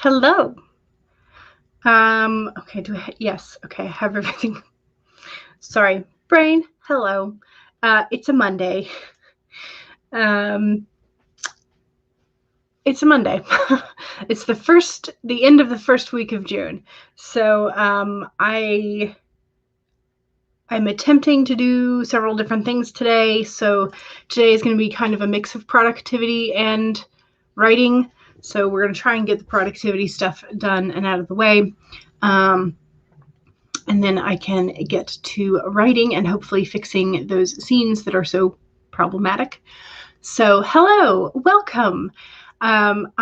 Hello. Okay, yes, okay, I have everything. Sorry, brain, hello. It's a Monday. It's a Monday. It's the end of the first week of June. So, I'm attempting to do several different things today. So today is going to be kind of a mix of productivity and writing. So we're going to try and get the productivity stuff done and out of the way. And then I can get to writing and hopefully fixing those scenes that are so problematic. So hello, welcome. I'm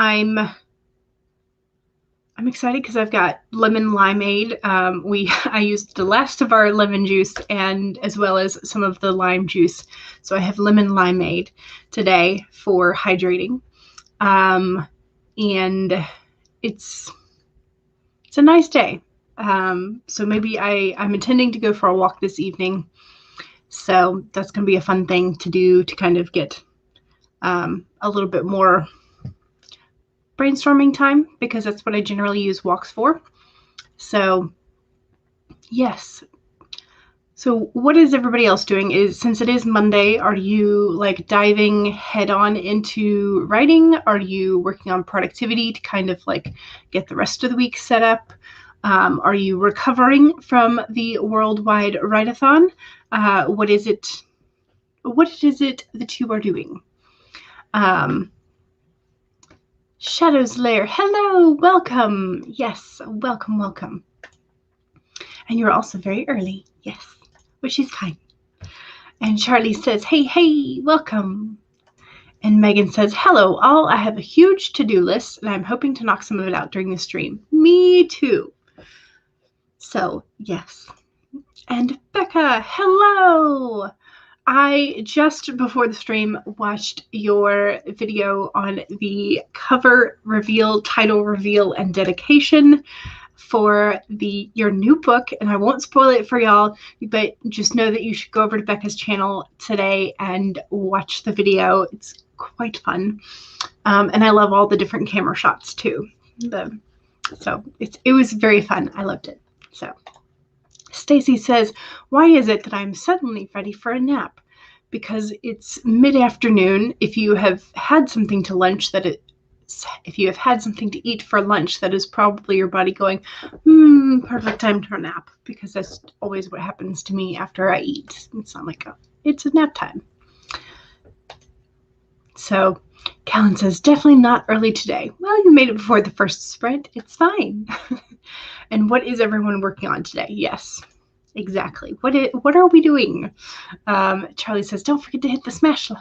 excited because I've got lemon limeade. I used the last of our lemon juice and as well as some of the lime juice. So I have lemon limeade today for hydrating. And it's a nice day. So maybe I'm intending to go for a walk this evening. So that's going to be a fun thing to do to kind of get a little bit more brainstorming time, because that's what I generally use walks for. So yes. So what is everybody else doing? Since it is Monday, are you like diving head on into writing? Are you working on productivity to kind of like get the rest of the week set up? Are you recovering from the worldwide write-a-thon? What is it that you are doing? Shadow's Lair, hello, welcome. Yes, welcome. And you're also very early, yes, which is fine. And Charlie says, hey, welcome. And Megan says, hello all, I have a huge to-do list and I'm hoping to knock some of it out during the stream. Me too. So, yes. And Becca, hello. I just before the stream watched your video on the cover reveal, title reveal, and dedication for your new book, and I won't spoil it for y'all, but just know that you should go over to Becca's channel today and watch the video. It's quite fun, and I love all the different camera shots too. So it was very fun. I loved it. So. Stacy says, why is it that I'm suddenly ready for a nap? Because it's mid-afternoon. If you have had something to eat for lunch, that is probably your body going, perfect time for a nap, because that's always what happens to me after I eat. It's not like it's a nap time. So Callan says, definitely not early today. Well, you made it before the first sprint. It's fine. And what is everyone working on today? Yes, exactly. What are we doing? Charlie says, don't forget to hit the smash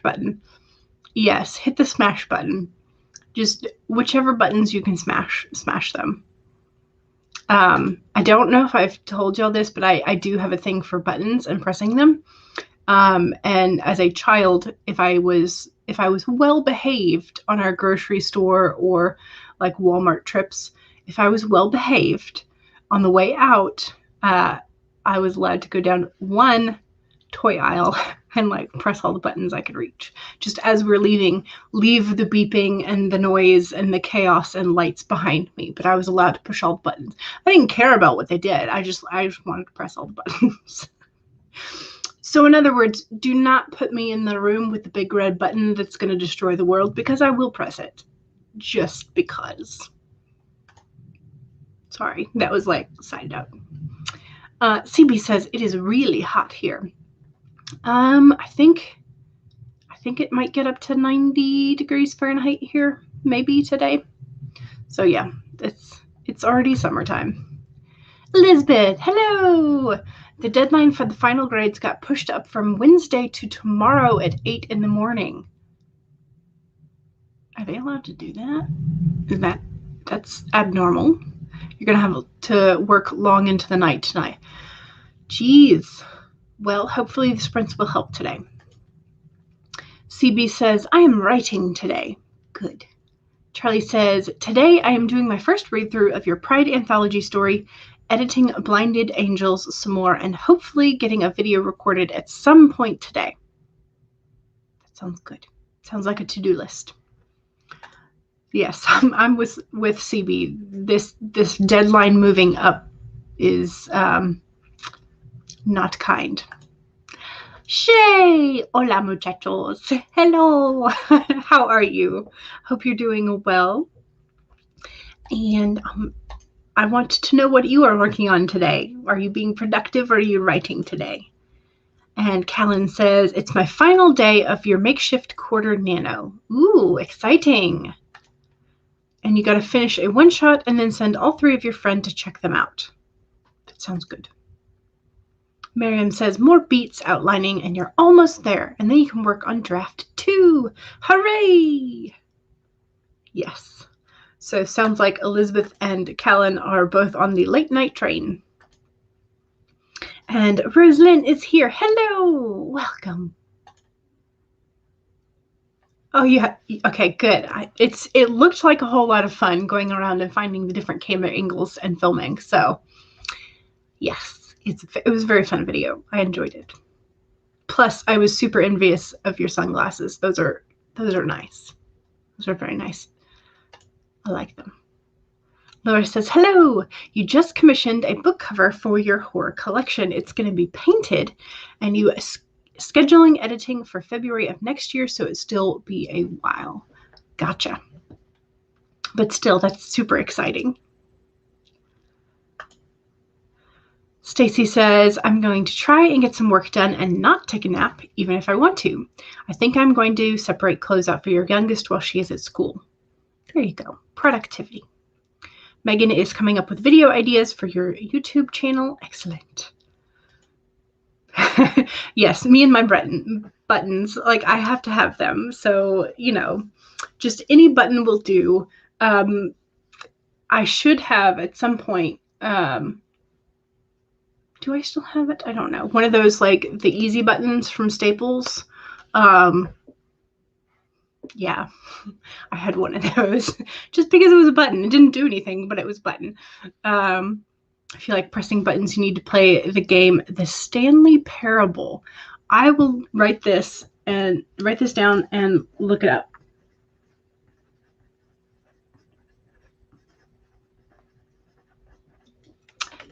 button. Yes, hit the smash button. Just whichever buttons you can smash them. I don't know if I've told y'all this, but I do have a thing for buttons and pressing them. And as a child, if I was well behaved on our grocery store or like Walmart trips, if I was well behaved on the way out, I was allowed to go down one toy aisle and like press all the buttons I could reach. Just as we're leaving, leave the beeping and the noise and the chaos and lights behind me. But I was allowed to push all the buttons. I didn't care about what they did. I just wanted to press all the buttons. So in other words, do not put me in the room with the big red button that's going to destroy the world, because I will press it. Just because. Sorry, that was like side note. CB says, it is really hot here. I think it might get up to 90 degrees Fahrenheit here, maybe today. So yeah, it's already summertime. Elizabeth, hello. The deadline for the final grades got pushed up from Wednesday to tomorrow at 8 in the morning. Are they allowed to do that? That's abnormal. You're going to have to work long into the night tonight. Jeez. Well, hopefully the sprints will help today. CB says, I am writing today. Good. Charlie says, today I am doing my first read-through of your Pride anthology story, editing Blinded Angels some more, and hopefully getting a video recorded at some point today. That sounds good. Sounds like a to-do list. Yes, I'm with CB. This deadline moving up is not kind. Shay! Hola, muchachos. Hello. How are you? Hope you're doing well. And I want to know what you are working on today. Are you being productive or are you writing today? And Callan says, it's my final day of your makeshift quarter nano. Ooh, exciting. And you got to finish a one-shot and then send all 3 of your friends to check them out. That sounds good. Miriam says, more beats outlining and you're almost there. And then you can work on draft 2. Hooray! Yes. So sounds like Elizabeth and Callan are both on the late night train. And Rosalind is here. Hello! Welcome. Oh, yeah. Okay, good. It looked like a whole lot of fun going around and finding the different camera angles and filming. So, yes, it was a very fun video. I enjoyed it. Plus, I was super envious of your sunglasses. Those are nice. Those are very nice. I like them. Laura says, hello. You just commissioned a book cover for your horror collection. It's going to be painted, and you scheduling editing for February of next year, so it'll still be a while. Gotcha. But still, that's super exciting. Stacy says, I'm going to try and get some work done and not take a nap, even if I want to. I think I'm going to separate clothes out for your youngest while she is at school. There you go. Productivity. Megan is coming up with video ideas for your YouTube channel. Excellent. Yes, me and my buttons, like I have to have them. So, just any button will do. I should have at some point, do I still have it? I don't know. One of those, like the easy buttons from Staples. Yeah, I had one of those just because it was a button. It didn't do anything, but it was a button. I feel like pressing buttons, you need to play the game, The Stanley Parable. I will write this down and look it up.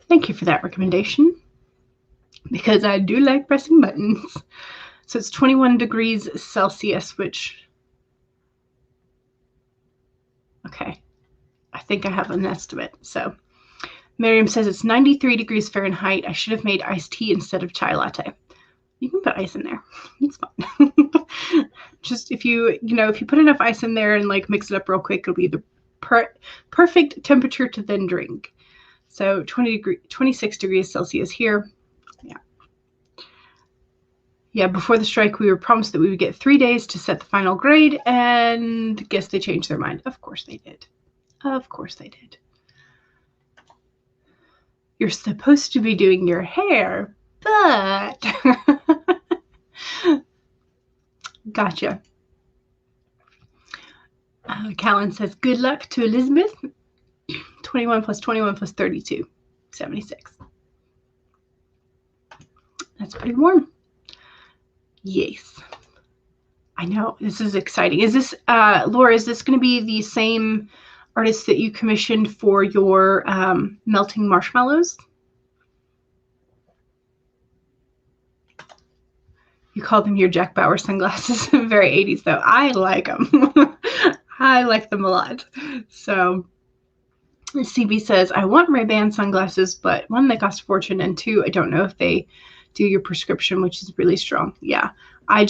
Thank you for that recommendation, because I do like pressing buttons. So it's 21 degrees Celsius, which, okay, I think I have an estimate. So Miriam says it's 93 degrees Fahrenheit. I should have made iced tea instead of chai latte. You can put ice in there. It's fine. Just if you put enough ice in there and like mix it up real quick, it'll be the perfect temperature to then drink. So 26 degrees Celsius here. Yeah. Yeah, before the strike, we were promised that we would get 3 days to set the final grade, and guess they changed their mind. Of course they did. Of course they did. You're supposed to be doing your hair, but gotcha. Callan says, good luck to Elizabeth. 21 plus 21 plus 32, 76. That's pretty warm. Yes. I know. This is exciting. Is this, Laura, is this going to be the same artist that you commissioned for your melting marshmallows? You call them your Jack Bauer sunglasses. Very 80s, though. I like them. I like them a lot. So CB says, I want Ray-Ban sunglasses, but one, they cost a fortune, and 2, I don't know if they do your prescription, which is really strong. Yeah, I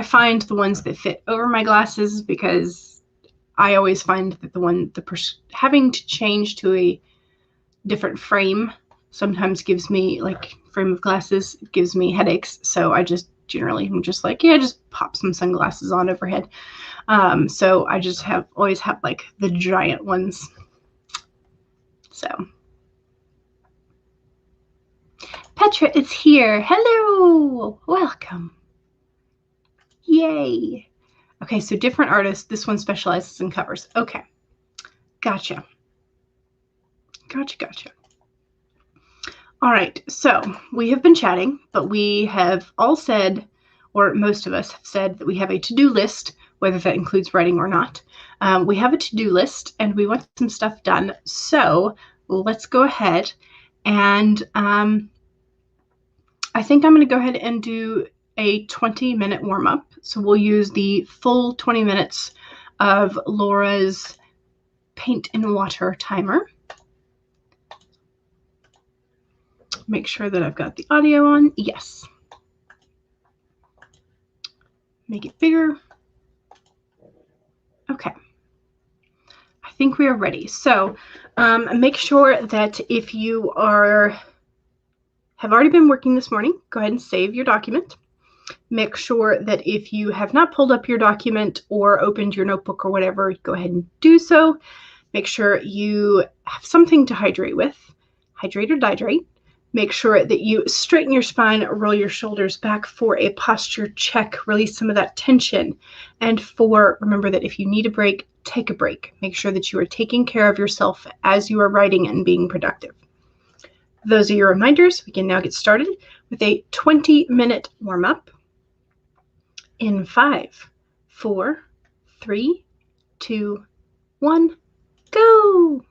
find the ones that fit over my glasses, because I always find that having to change to a different frame sometimes gives me, like, frame of glasses gives me headaches. So I just generally am just like, yeah, just pop some sunglasses on overhead. So I just always have like the giant ones. So Petra is here. Hello, welcome. Yay. Okay, so different artists. This one specializes in covers. Okay, gotcha. All right, so we have been chatting, but we have all said, or most of us have said, that we have a to-do list, whether that includes writing or not. We have a to-do list and we want some stuff done. So let's go ahead and I think I'm going to go ahead and do a 20-minute warm-up. So we'll use the full 20 minutes of Laura's paint and water timer. Make sure that I've got the audio on. Yes. Make it bigger. Okay. I think we are ready. So make sure that if you have already been working this morning, go ahead and save your document. Make sure that if you have not pulled up your document or opened your notebook or whatever, go ahead and do so. Make sure you have something to hydrate with. Hydrate or dihydrate. Make sure that you straighten your spine, roll your shoulders back for a posture check, release some of that tension. And remember that if you need a break, take a break. Make sure that you are taking care of yourself as you are writing and being productive. Those are your reminders. We can now get started with a 20-minute warm-up in 5, 4, 3, 2, 1, go!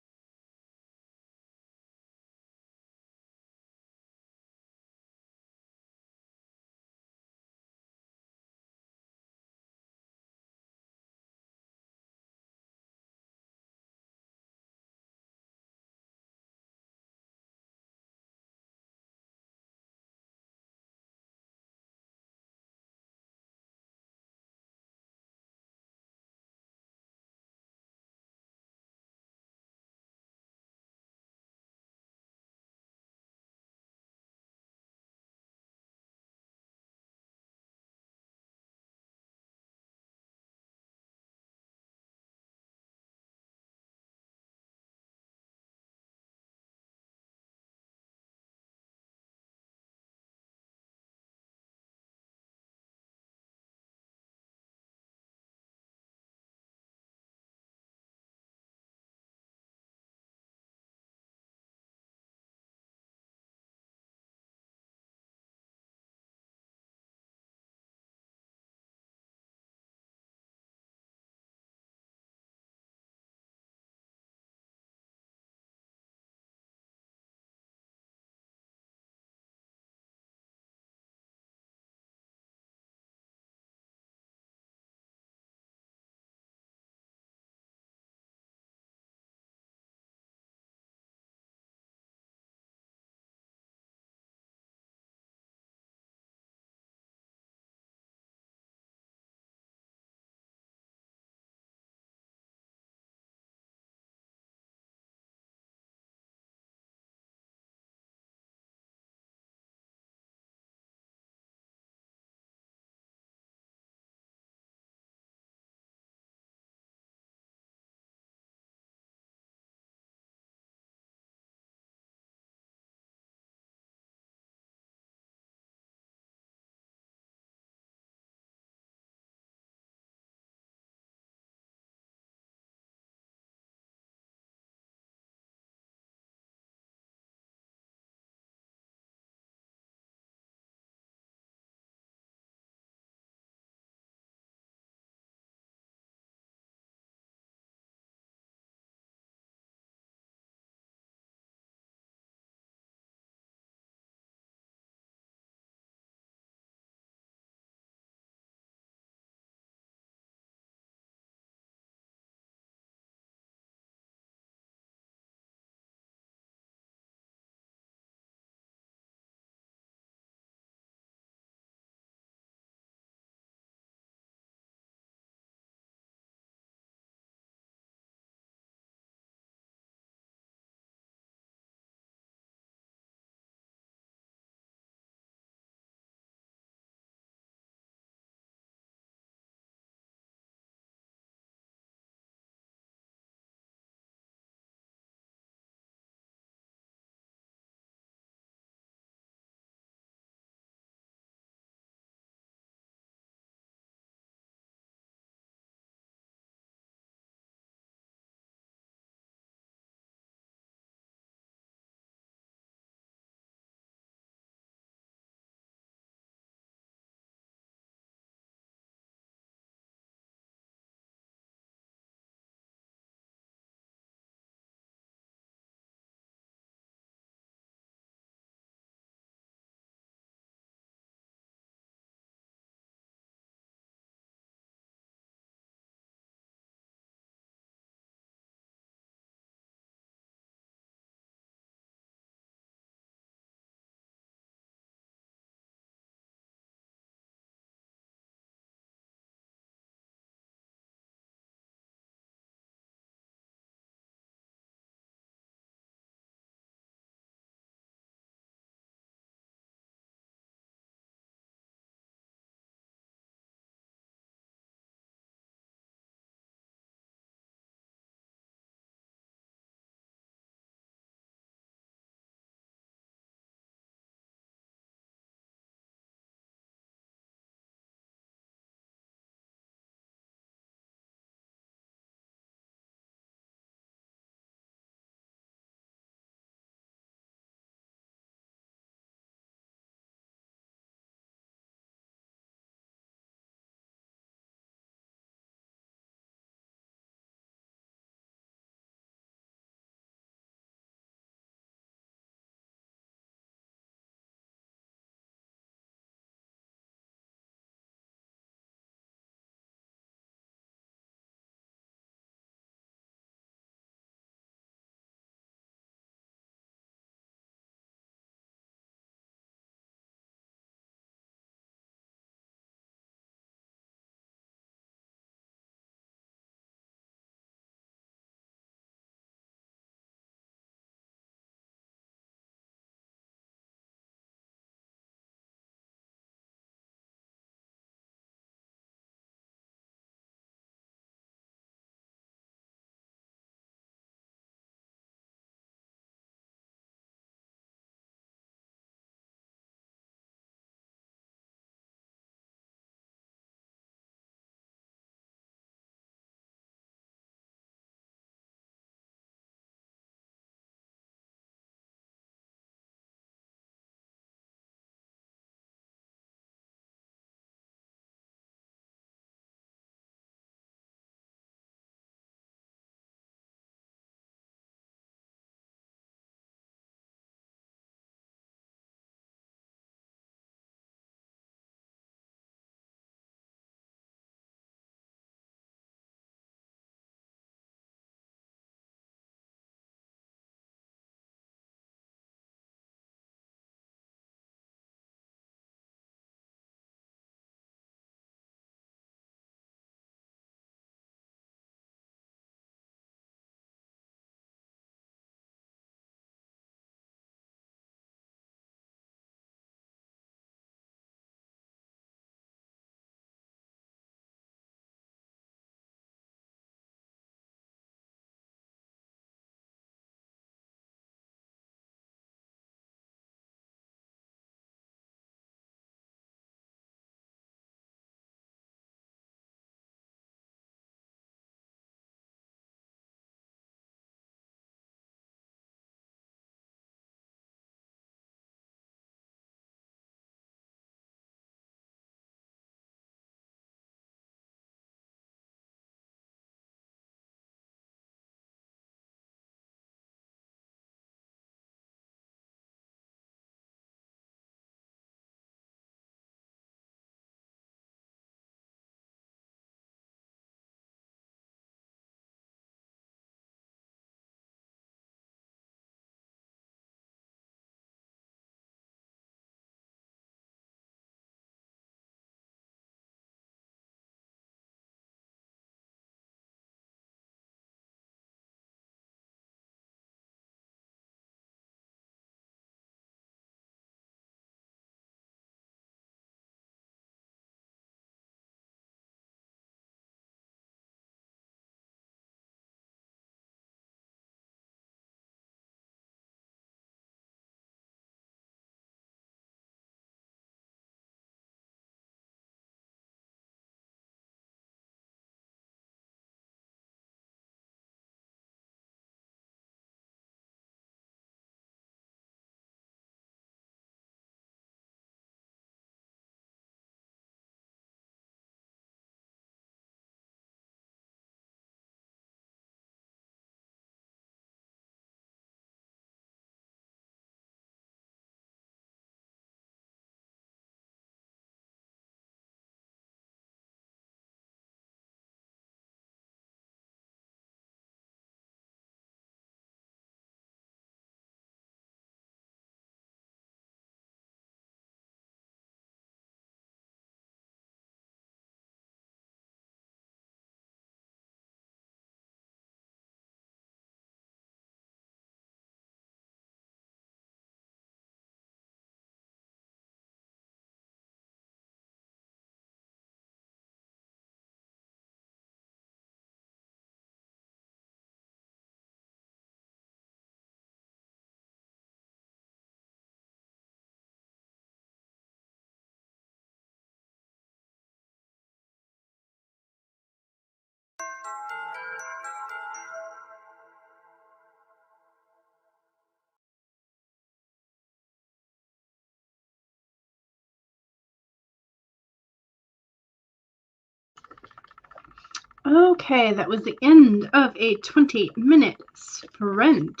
Okay, that was the end of a 20-minute sprint.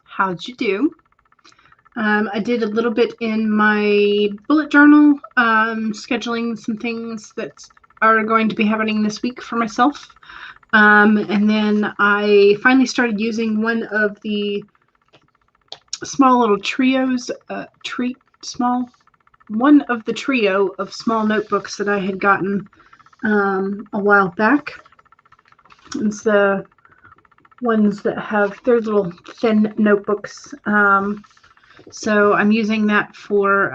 How'd you do? I did a little bit in my bullet journal, scheduling some things that are going to be happening this week for myself. And then I finally started using one of the small little trios, one of the trio of small notebooks that I had gotten a while back. It's the ones that have their little thin notebooks. So I'm using that for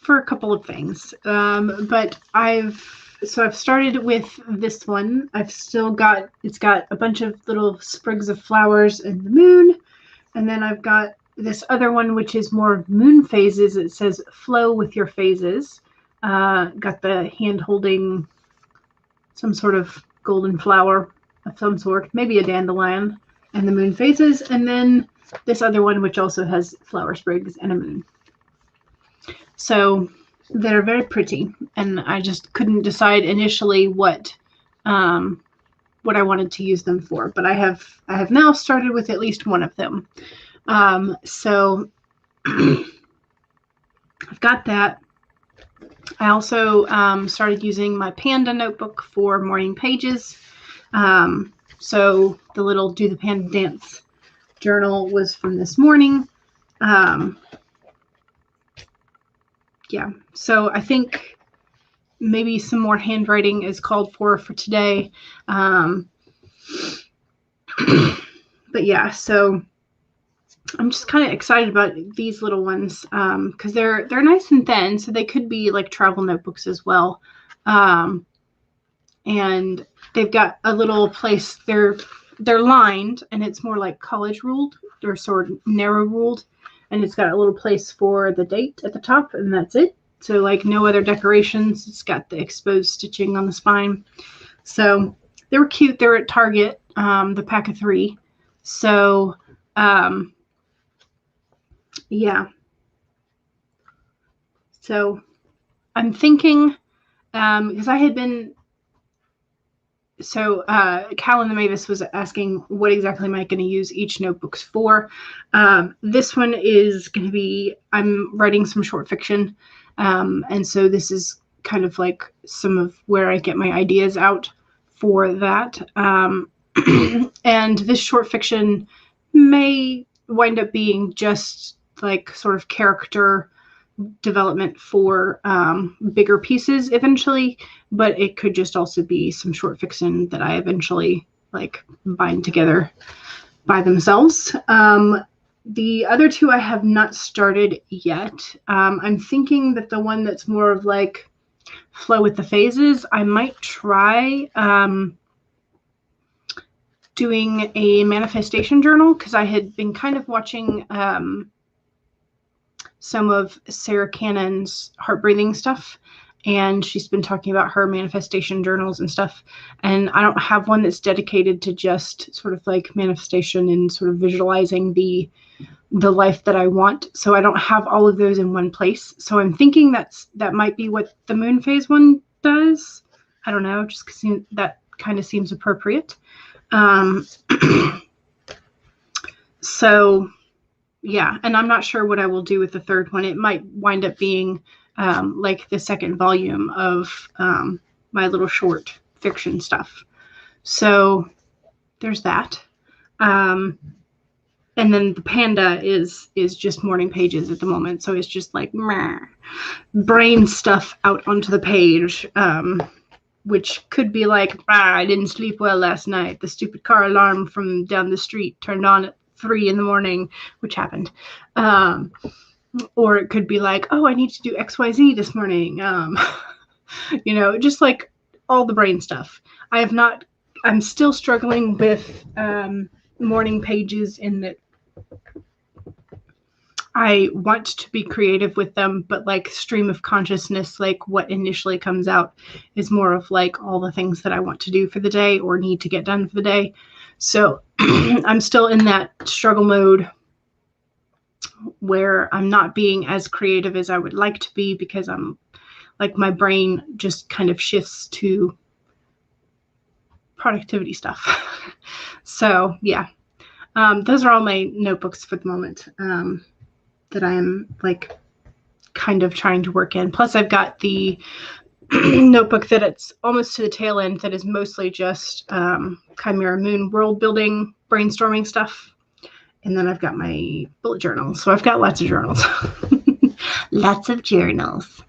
a couple of things. But I've started with this one. It's got a bunch of little sprigs of flowers and the moon. And then I've got this other one, which is more moon phases. It says flow with your phases. Got the hand holding some sort of golden flower of some sort, maybe a dandelion, and the moon phases. And then this other one, which also has flower sprigs and a moon. So they're very pretty, and I just couldn't decide initially what I wanted to use them for. But I have now started with at least one of them. So I've got that. I also started using my Panda notebook for morning pages. So the little Do the Panda Dance journal was from this morning. Yeah, so I think maybe some more handwriting is called for today. But yeah, so I'm just kind of excited about these little ones because they're nice and thin, so they could be like travel notebooks as well. And they've got a little place. They're lined, and it's more like college ruled. They're sort of narrow ruled, and it's got a little place for the date at the top, and that's it. So like no other decorations. It's got the exposed stitching on the spine. So they were cute. They were at Target, the pack of 3. So yeah. So I'm thinking, because I had been, so Cal and the Mavis was asking what exactly am I going to use each notebooks for. This one is going to be, I'm writing some short fiction. And so this is kind of like some of where I get my ideas out for that. And this short fiction may wind up being just like sort of character development for bigger pieces eventually, but it could just also be some short fiction that I eventually like bind together by themselves. The other 2 I have not started yet. I'm thinking that the one that's more of like flow with the phases, I might try doing a manifestation journal, because I had been kind of watching some of Sarah Canon's heart breathing stuff, and she's been talking about her manifestation journals and stuff, and I don't have one that's dedicated to just sort of like manifestation and sort of visualizing the life that I want. So I don't have all of those in one place. So I'm thinking that might be what the moon phase one does. I don't know, just because that kind of seems appropriate. So yeah, and I'm not sure what I will do with the third one. It might wind up being like the second volume of my little short fiction stuff. So there's that. And then the Panda is just morning pages at the moment. So it's just like brain stuff out onto the page, which could be like, I didn't sleep well last night. The stupid car alarm from down the street turned on at 3 a.m, which happened. Or it could be like, oh, I need to do XYZ this morning. You know, just like all the brain stuff. I'm still struggling with morning pages in that I want to be creative with them, but like stream of consciousness, like what initially comes out is more of like all the things that I want to do for the day or need to get done for the day. So I'm still in that struggle mode where I'm not being as creative as I would like to be because I'm like my brain just kind of shifts to productivity stuff. So yeah, those are all my notebooks for the moment that I'm like kind of trying to work in. Plus I've got the notebook that it's almost to the tail end that is mostly just Chimera Moon world building, brainstorming stuff. And then I've got my bullet journal. So I've got lots of journals. Lots of journals.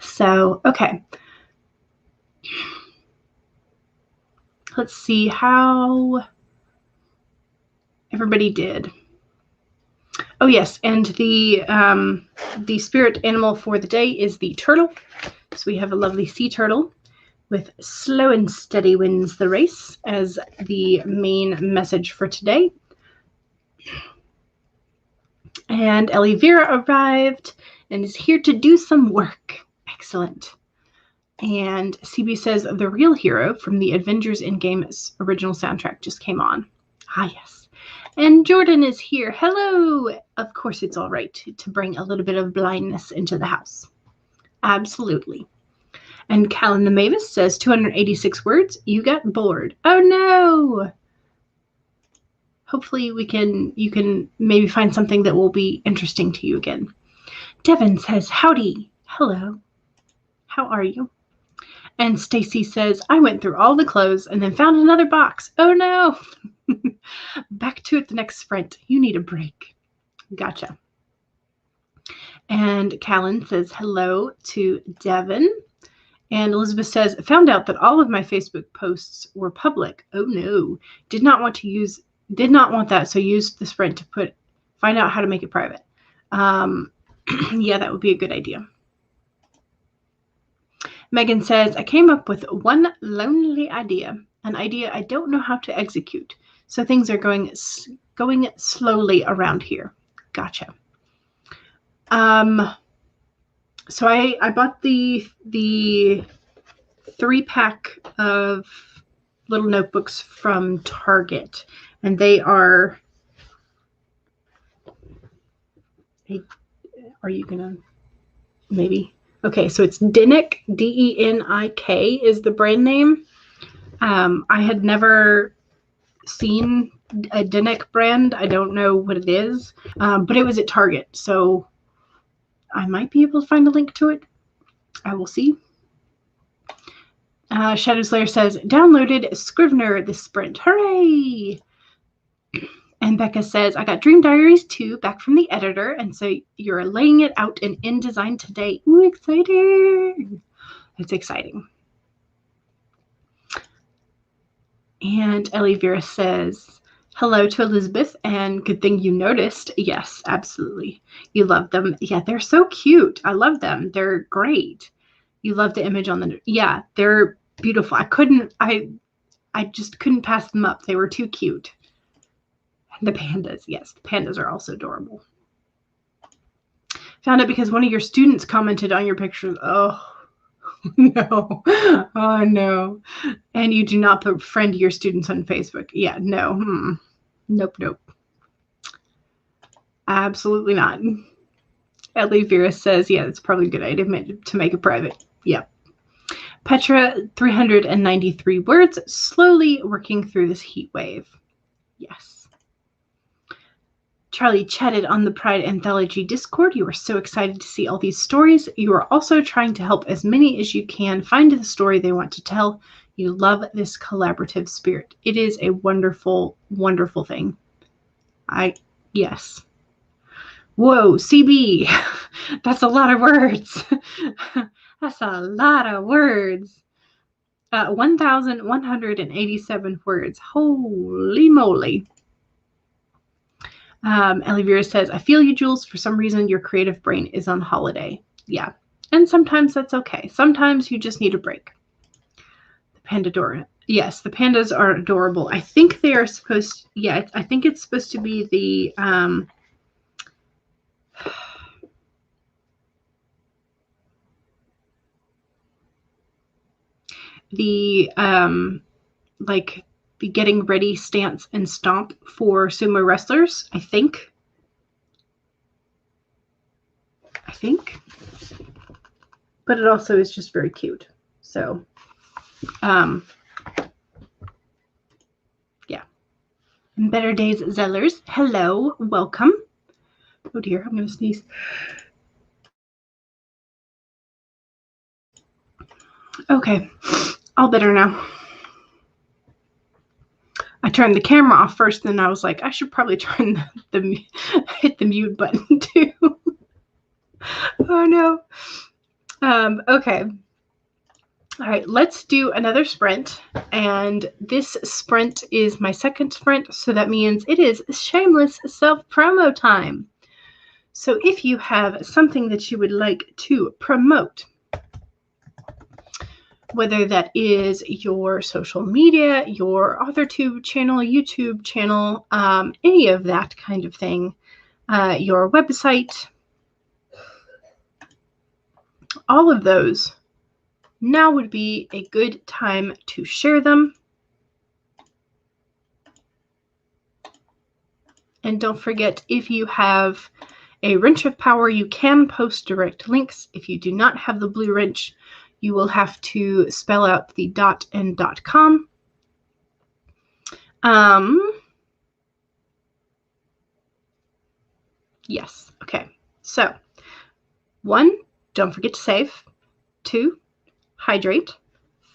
So, okay. Let's see how everybody did. Oh yes, and the spirit animal for the day is the turtle. So we have a lovely sea turtle with slow and steady wins the race as the main message for today. And Elvira arrived and is here to do some work. Excellent. And CB says the real hero from the Avengers Endgame's original soundtrack just came on. Ah, yes. And Jordan is here. Hello. Of course, it's all right to bring a little bit of blindness into the house. Absolutely. And Callan the Mavis says 286 words. You got bored. Oh, no. Hopefully you can maybe find something that will be interesting to you again. Devin says, howdy. Hello. How are you? And Stacy says, I went through all the clothes and then found another box. Oh, no. Back to it the next sprint. You need a break. Gotcha. And Callan says hello to Devin. And Elizabeth says, found out that all of my Facebook posts were public. Oh, no. Did not want that, so used the sprint to find out how to make it private. Yeah, that would be a good idea. Megan says, I came up with one lonely idea, an idea I don't know how to execute. So things are going slowly around here. Gotcha. So I bought the 3-pack of little notebooks from Target, and they are. Are you gonna maybe? Okay, so it's Denik, D-E-N-I-K is the brand name. I had never seen a Denik brand. I don't know what it is, but it was at Target, so I might be able to find a link to it. I will see. Shadow Slayer says, downloaded Scrivener this sprint. Hooray! And Becca says, I got Dream Diaries 2 back from the editor, and so you're laying it out in InDesign today. Ooh, exciting! It's exciting. And Elvira says, hello to Elizabeth, and good thing you noticed. Yes, absolutely. You love them. Yeah, they're so cute. I love them. They're great. You love the image on the... Yeah, they're beautiful. I just couldn't pass them up. They were too cute. The pandas, yes, the pandas are also adorable. Found it because one of your students commented on your pictures. Oh, no. Oh, no. And you do not befriend your students on Facebook. Yeah, no. Nope, nope. Absolutely not. Ellie Vera says, yeah, it's probably a good idea to make it private. Yep. Petra, 393 words, slowly working through this heat wave. Yes. Charlie chatted on the Pride Anthology Discord. You are so excited to see all these stories. You are also trying to help as many as you can find the story they want to tell. You love this collaborative spirit. It is a wonderful, wonderful thing. Yes. Whoa, CB. That's a lot of words. That's a lot of words. 1,187 words. Holy moly. Elvira says, I feel you, Jules. For some reason, your creative brain is on holiday. Yeah. And sometimes that's okay. Sometimes you just need a break. The Pandadora. Yes, the pandas are adorable. I think they are supposed to, yeah, I think it's supposed to be the, like the getting ready stance and stomp for sumo wrestlers, I think. I think. But it also is just very cute. So, yeah. Better Days Zellers, hello, welcome. Oh dear, I'm going to sneeze. Okay, all better now. I turned the camera off first, and I was like, I should probably turn hit the mute button too. Oh no. Okay. All right, let's do another sprint. And this sprint is my second sprint, so that means it is shameless self-promo time. So if you have something that you would like to promote, whether that is your social media, your authortube channel, YouTube channel, any of that kind of thing, your website, all of those, now would be a good time to share them. And don't forget, if you have a wrench of power, you can post direct links. If you do not have the blue wrench, you will have to spell out the dot and .com. Yes. Okay. So 1, don't forget to save. 2, hydrate.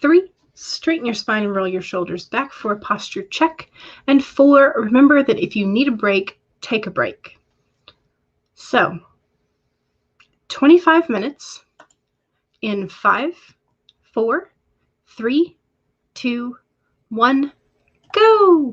3, straighten your spine and roll your shoulders back for a posture check. And 4, remember that if you need a break, take a break. So 25 minutes in 5, 4, 3, 2, 1, go!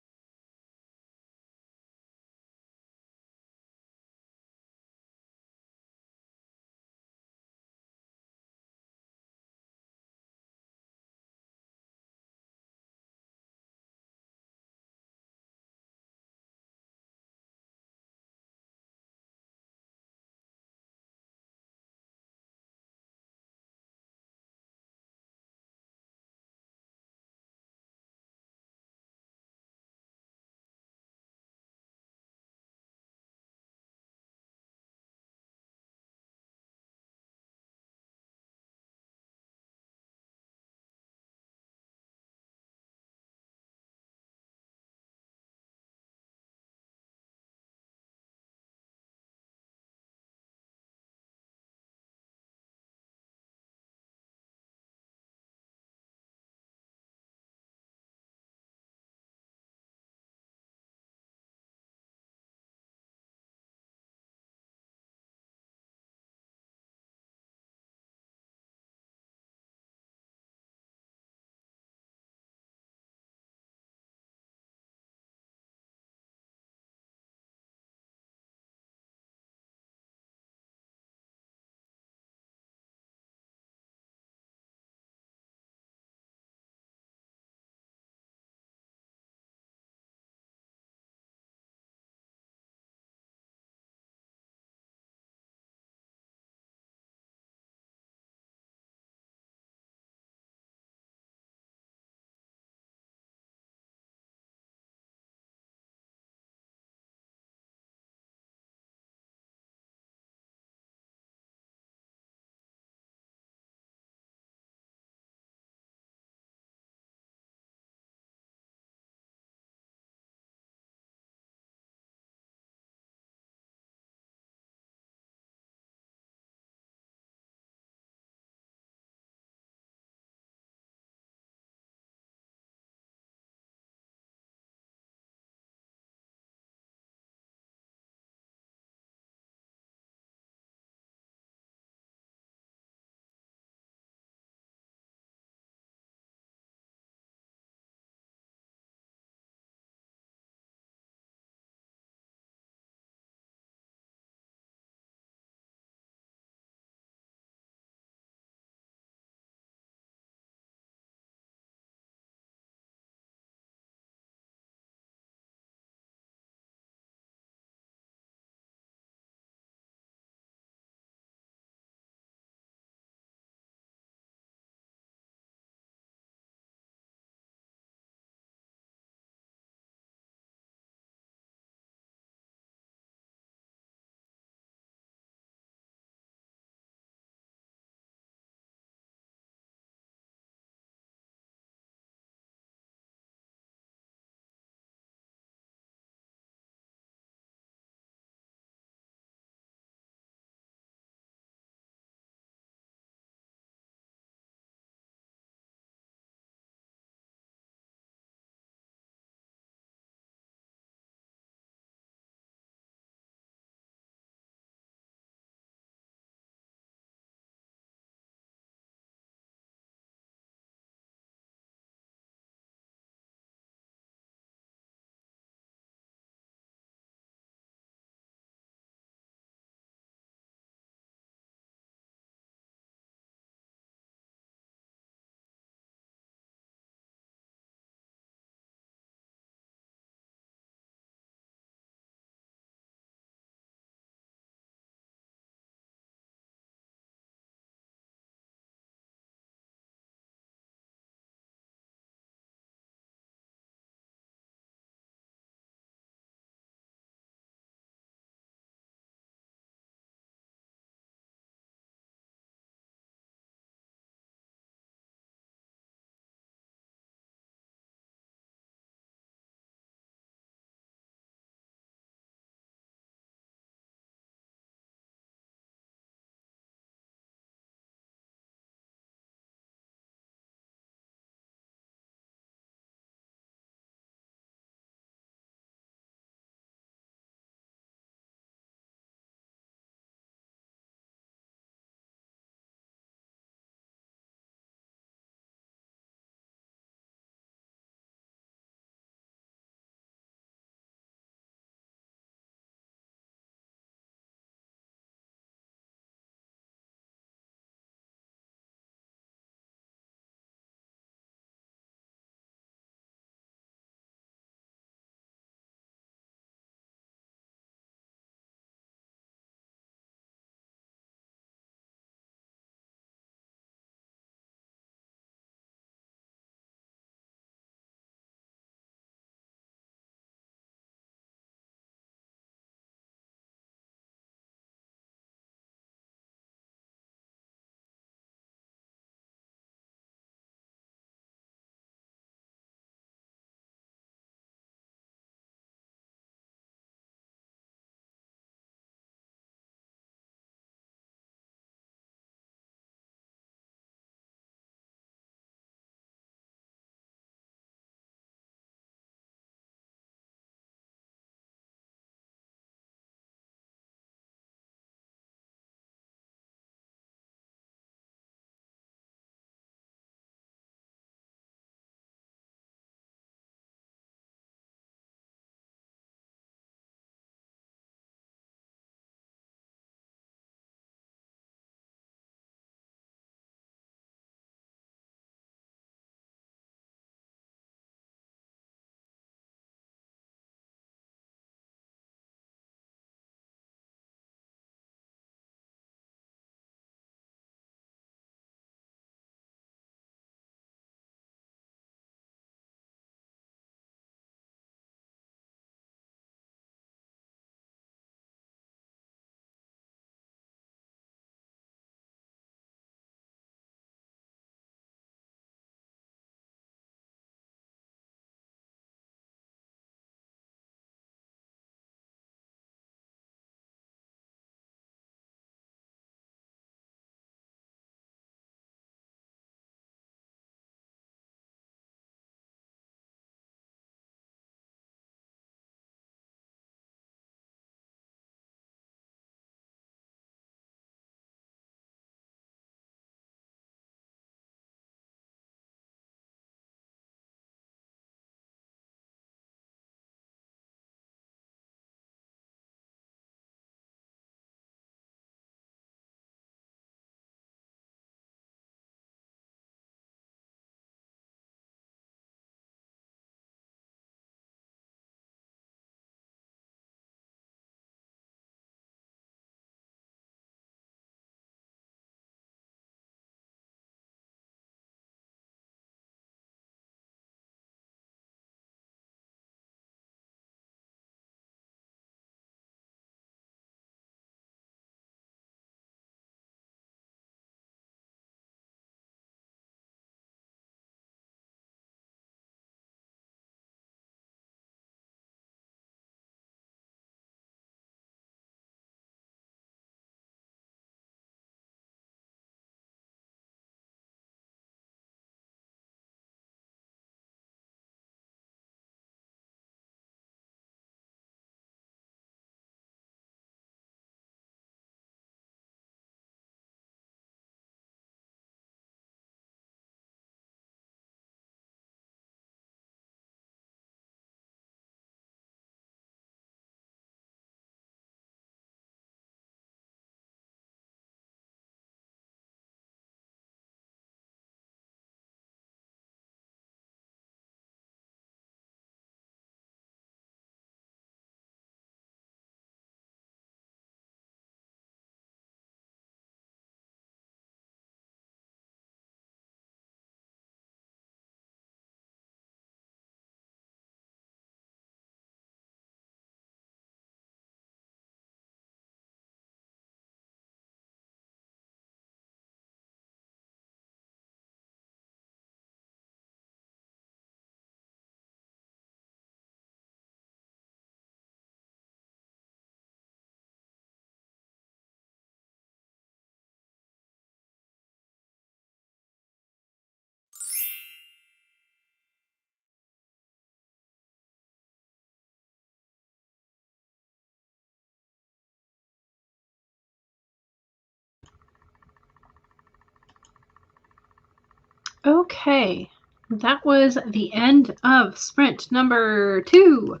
Okay, that was the end of sprint number 2.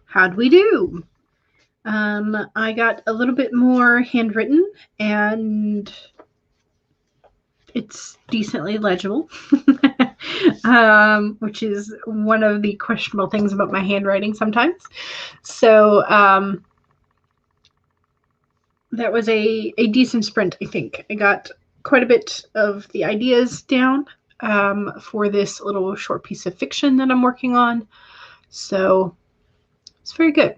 How'd we do? I got a little bit more handwritten, and it's decently legible, which is one of the questionable things about my handwriting sometimes. So that was a decent sprint, I think. I got quite a bit of the ideas down for this little short piece of fiction that I'm working on. So it's very good.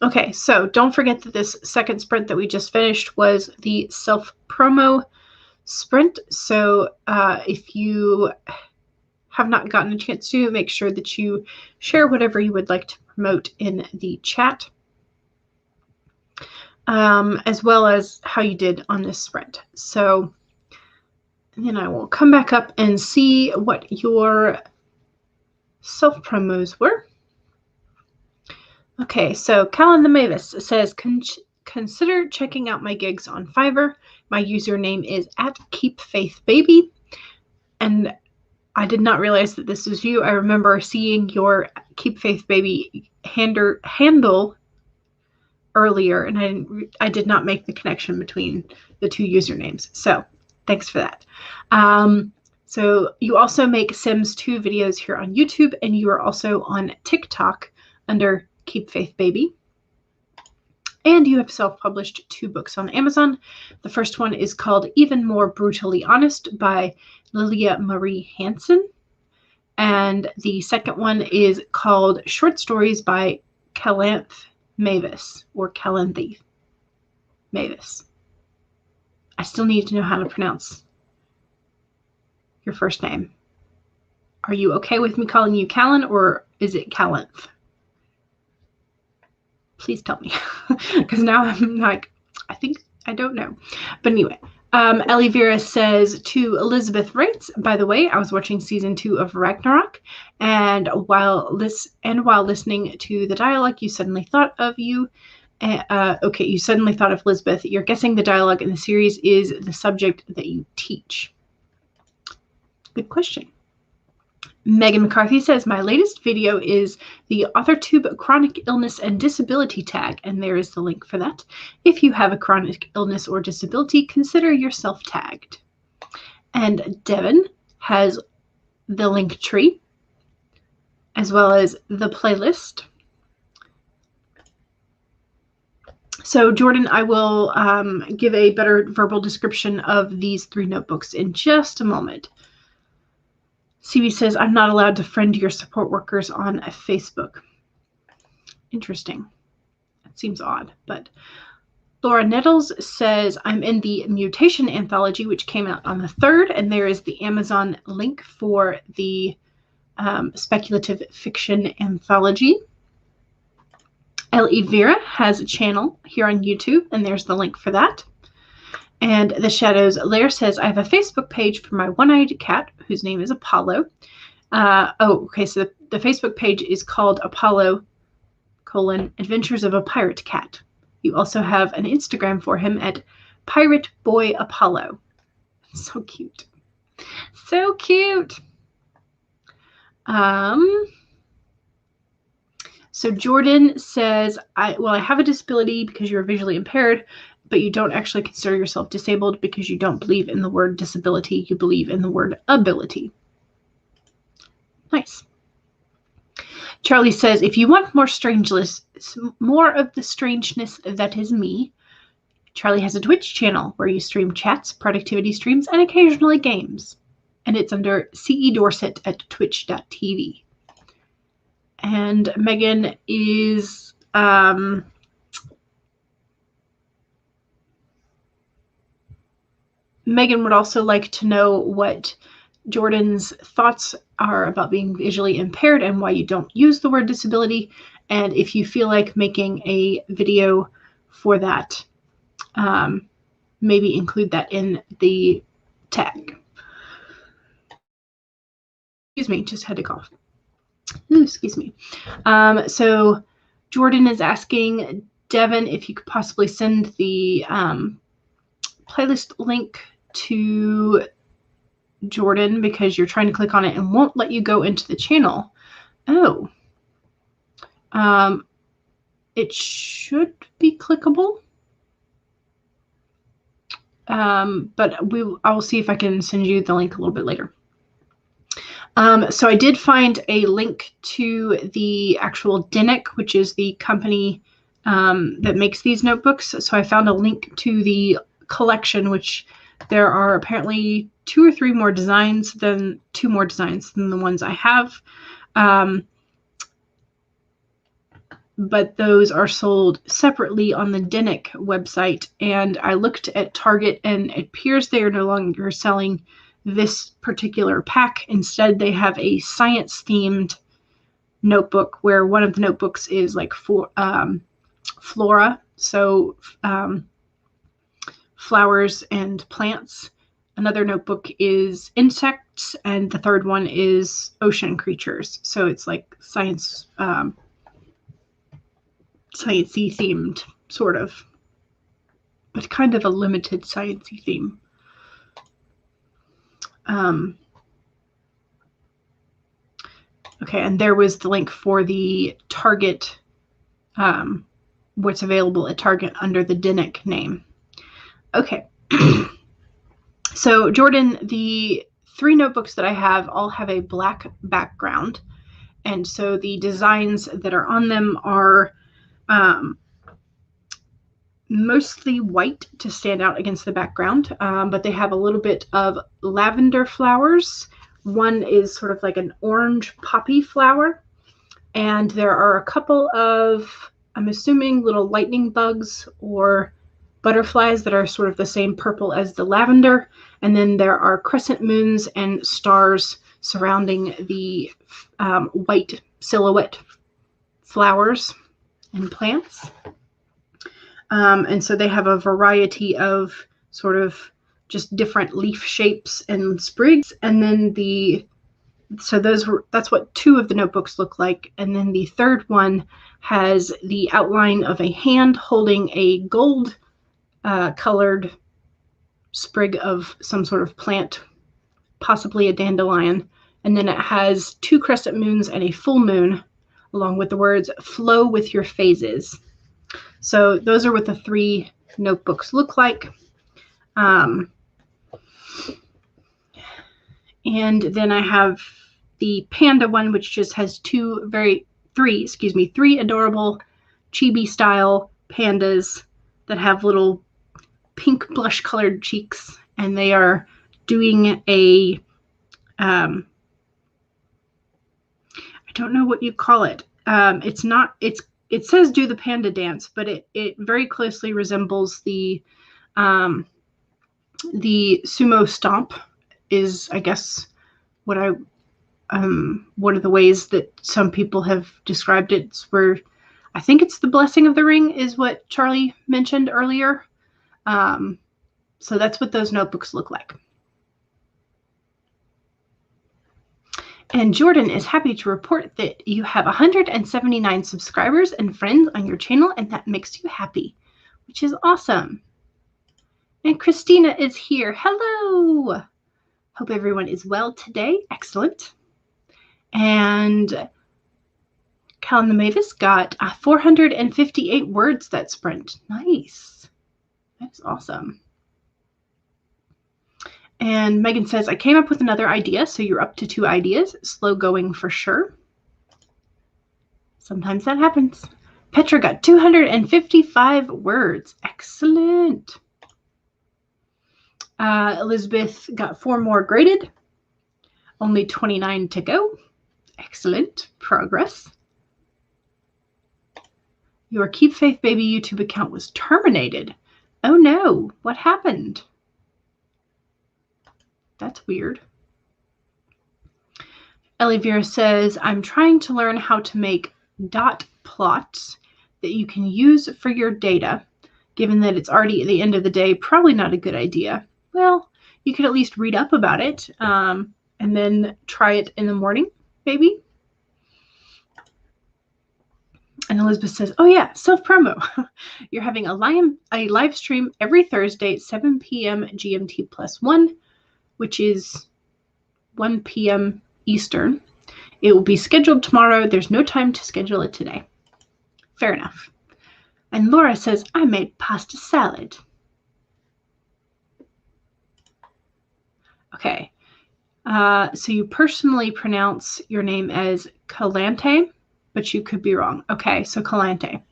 Okay, so don't forget that this second sprint that we just finished was the self-promo sprint. So if you have not gotten a chance to, make sure that you share whatever you would like to promote in the chat, as well as how you did on this sprint. So then I will come back up and see what your self-promos were. Okay, so Callan the Mavis says, consider checking out my gigs on Fiverr. My username is @KeepFaithBaby. And I did not realize that this was you. I remember seeing your Keep Faith Baby handle earlier, and I did not make the connection between the two usernames. So thanks for that. So you also make Sims 2 videos here on YouTube, and you are also on TikTok under Keep Faith Baby. And you have self-published 2 books on Amazon. The first one is called Even More Brutally Honest by Lilia Marie Hansen. And the second one is called Short Stories by Calanth Mavis, or Calanthe Mavis. I still need to know how to pronounce your first name. Are you okay with me calling you Callan, or is it Calanth? Please tell me, because now I'm like, I don't know. But anyway, Ellie Vera says, to Elizabeth writes, by the way, I was watching season 2 of Ragnarok, and while listening to the dialogue, you suddenly thought of you. Okay, you suddenly thought of Elizabeth. You're guessing the dialogue in the series is the subject that you teach. Good question. Megan McCarthy says, my latest video is the AuthorTube chronic illness and disability tag, and there is the link for that. If you have a chronic illness or disability, consider yourself tagged. And Devin has the link tree, as well as the playlist. So Jordan, I will give a better verbal description of these 3 notebooks in just a moment. CB says, I'm not allowed to friend your support workers on Facebook. Interesting. That seems odd, but Laura Nettles says, I'm in the Mutation Anthology, which came out on the 3rd, and there is the Amazon link for the speculative fiction anthology. L.E. Vera has a channel here on YouTube, and there's the link for that. And The Shadows Lair says, I have a Facebook page for my one-eyed cat, whose name is Apollo. So the Facebook page is called Apollo, Adventures of a Pirate Cat. You also have an Instagram for him at Pirate Boy Apollo. So cute. So cute. So Jordan says, I have a disability because you're visually impaired, but you don't actually consider yourself disabled because you don't believe in the word disability. You believe in the word ability. Nice. Charlie says, if you want more of the strangeness that is me, Charlie has a Twitch channel where you stream chats, productivity streams, and occasionally games. And it's under CE Dorsett at twitch.tv. And Megan is... Megan would also like to know what Jordan's thoughts are about being visually impaired and why you don't use the word disability, and if you feel like making a video for that, maybe include that in the tag. Excuse me, just had to cough. Ooh, excuse me. So Jordan is asking Devin if you could possibly send the playlist link to Jordan, because you're trying to click on it and won't let you go into the channel. Oh. It should be clickable. But I will see if I can send you the link a little bit later. So I did find a link to the actual Dinic, which is the company that makes these notebooks. So I found a link to the collection, which there are apparently two more designs than the ones I have. But those are sold separately on the Dinic website. And I looked at Target, and it appears they are no longer selling this particular pack. Instead, they have a science-themed notebook where one of the notebooks is like flora, so flowers and plants. Another notebook is insects, and the third one is ocean creatures. So it's like science, sciencey themed, sort of, but kind of a limited sciencey theme. Okay, and there was the link for the Target, what's available at Target under the Dinic name. Okay. So Jordan, the 3 notebooks that I have all have a black background, and so the designs that are on them are mostly white to stand out against the background, but they have a little bit of lavender flowers. One is sort of like an orange poppy flower, and there are a couple of, I'm assuming, little lightning bugs or butterflies that are sort of the same purple as the lavender, and then there are crescent moons and stars surrounding the white silhouette flowers and plants. And so they have a variety of sort of just different leaf shapes and sprigs. And then that's what 2 of the notebooks look like. And then the third one has the outline of a hand holding a gold colored sprig of some sort of plant, possibly a dandelion. And then it has 2 crescent moons and a full moon, along with the words "flow with your phases." So those are what the 3 notebooks look like. And then I have the panda one, which just has 3 adorable chibi style pandas that have little pink blush colored cheeks, and they are doing a I don't know what you call it. It says "do the panda dance," but it very closely resembles the sumo stomp is, I guess, what one of the ways that some people have described it. It's where I think it's the blessing of the ring is what Charlie mentioned earlier. So that's what those notebooks look like. And Jordan is happy to report that you have 179 subscribers and friends on your channel, and that makes you happy, which is awesome. And Christina is here. Hello. Hope everyone is well today. Excellent. And Callan the Mavis got 458 words that sprint. Nice. That's awesome. And Megan says, I came up with another idea, so you're up to 2 ideas. Slow going for sure. Sometimes that happens. Petra got 255 words. Excellent. Elizabeth got 4 more graded. Only 29 to go. Excellent progress. Your Keep Faith Baby YouTube account was terminated. Oh no, what happened? That's weird. Ellie Vera says, I'm trying to learn how to make dot plots that you can use for your data. Given that it's already at the end of the day, probably not a good idea. Well, you could at least read up about it and then try it in the morning, maybe. And Elizabeth says, oh yeah, self-promo. You're having a live stream every Thursday at 7 p.m. GMT+1, which is 1 p.m. Eastern. It will be scheduled tomorrow. There's no time to schedule it today. Fair enough. And Laura says, I made pasta salad. Okay. So you personally pronounce your name as Calante, but you could be wrong. Okay, so Calante.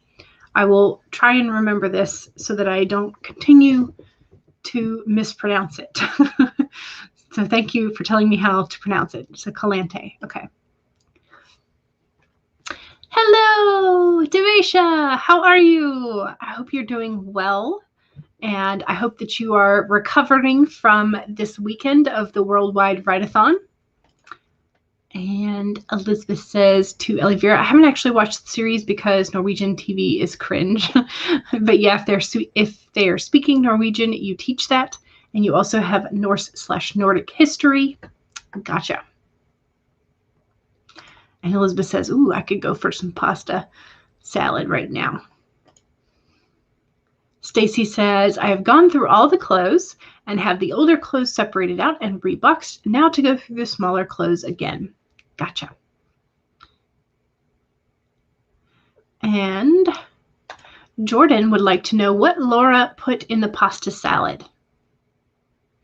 I will try and remember this so that I don't continue to mispronounce it. So thank you for telling me how to pronounce it. So Calante. Okay. Hello, Davisha. How are you? I hope you're doing well. And I hope that you are recovering from this weekend of the Worldwide Write-a-thon. And Elizabeth says to Elvira, I haven't actually watched the series because Norwegian TV is cringe. But yeah, if they're speaking Norwegian, you teach that. And you also have Norse/Nordic history. Gotcha. And Elizabeth says, ooh, I could go for some pasta salad right now. Stacy says, I have gone through all the clothes and have the older clothes separated out and reboxed. Now to go through the smaller clothes again. Gotcha. And Jordan would like to know what Laura put in the pasta salad.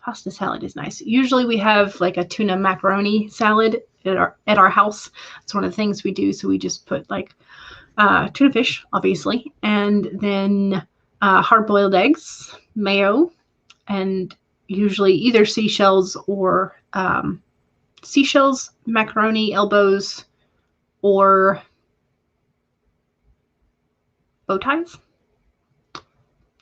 Pasta salad is nice. Usually we have like a tuna macaroni salad at our house. It's one of the things we do. So we just put like tuna fish, obviously, and then hard-boiled eggs, mayo, and usually either seashells or seashells, macaroni, elbows, or bow ties.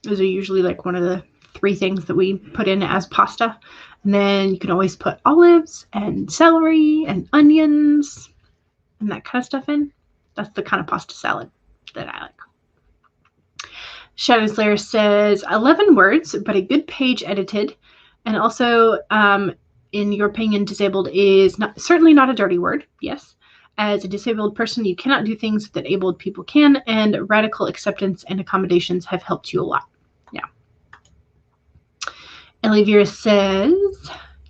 Those are usually like one of the 3 things that we put in as pasta. And then you can always put olives and celery and onions and that kind of stuff in. That's the kind of pasta salad that I like. Shadow Slayer says 11 words, but a good page edited. And also, in your opinion, disabled is certainly not a dirty word. Yes. As a disabled person, you cannot do things that abled people can, and radical acceptance and accommodations have helped you a lot. Yeah. Elvira says,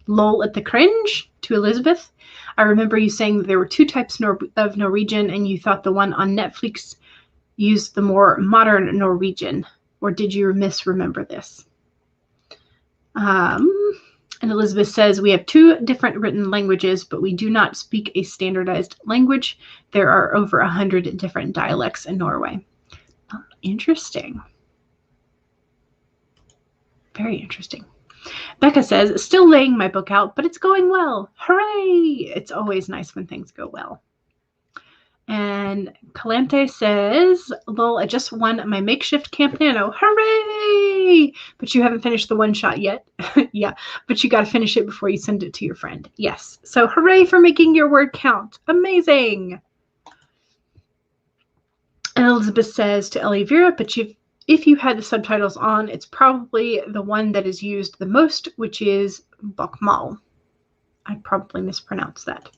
lol at the cringe to Elizabeth. I remember you saying that there were 2 types of Norwegian, and you thought the one on Netflix used the more modern Norwegian, or did you misremember this? And Elizabeth says, we have 2 different written languages, but we do not speak a standardized language. There are over 100 different dialects in Norway. Oh, interesting. Very interesting. Becca says, still laying my book out, but it's going well. Hooray! It's always nice when things go well. And Calante says, lol, I just won my makeshift Camp Nano. Hooray! But you haven't finished the one shot yet. Yeah, but you got to finish it before you send it to your friend. Yes. So hooray for making your word count. Amazing. And Elizabeth says to Elvira, but if you had the subtitles on, it's probably the one that is used the most, which is Bokmal. I probably mispronounced that.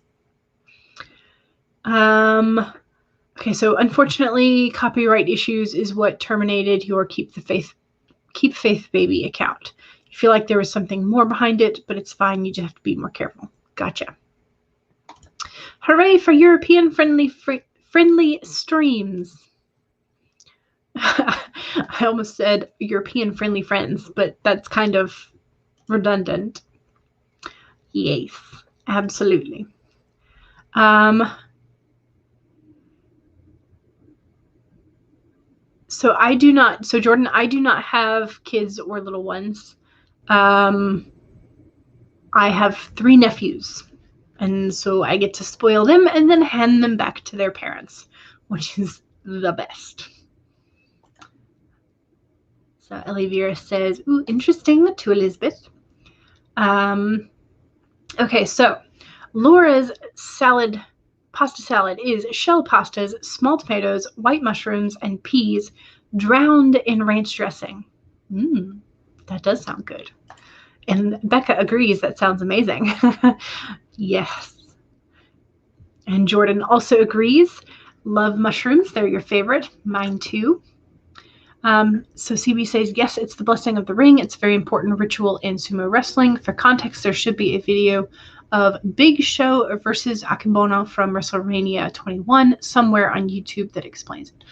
Okay, so unfortunately, copyright issues is what terminated your Keep Faith Baby account. You feel like there was something more behind it, but it's fine. You just have to be more careful. Gotcha. Hooray for European friendly streams. I almost said European friendly friends, but that's kind of redundant. Yes, absolutely. So Jordan, I do not have kids or little ones. I have 3 nephews, and so I get to spoil them and then hand them back to their parents, which is the best. So Elvira says, ooh, interesting, to Elizabeth. Okay, so Laura's pasta salad is shell pastas, small tomatoes, white mushrooms, and peas drowned in ranch dressing. That does sound good. And Becca agrees, that sounds amazing. Yes. And Jordan also agrees. Love mushrooms. They're your favorite. Mine too. So CB says, yes, it's the blessing of the ring. It's a very important ritual in sumo wrestling. For context, there should be a video of Big Show versus Akimbono from WrestleMania 21 somewhere on YouTube that explains it.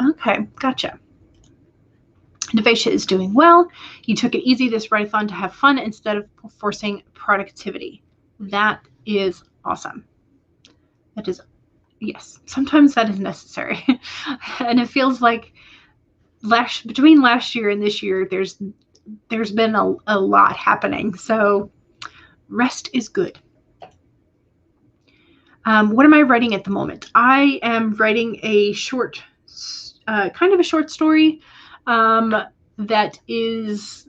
Okay, gotcha. Davisha is doing well. You took it easy this write-a-thon to have fun instead of forcing productivity. That is awesome. That is, yes, sometimes that is necessary. And it feels like between last year and this year, there's been a lot happening. So rest is good. What am I writing at the moment? I am writing a short, kind of a short story that is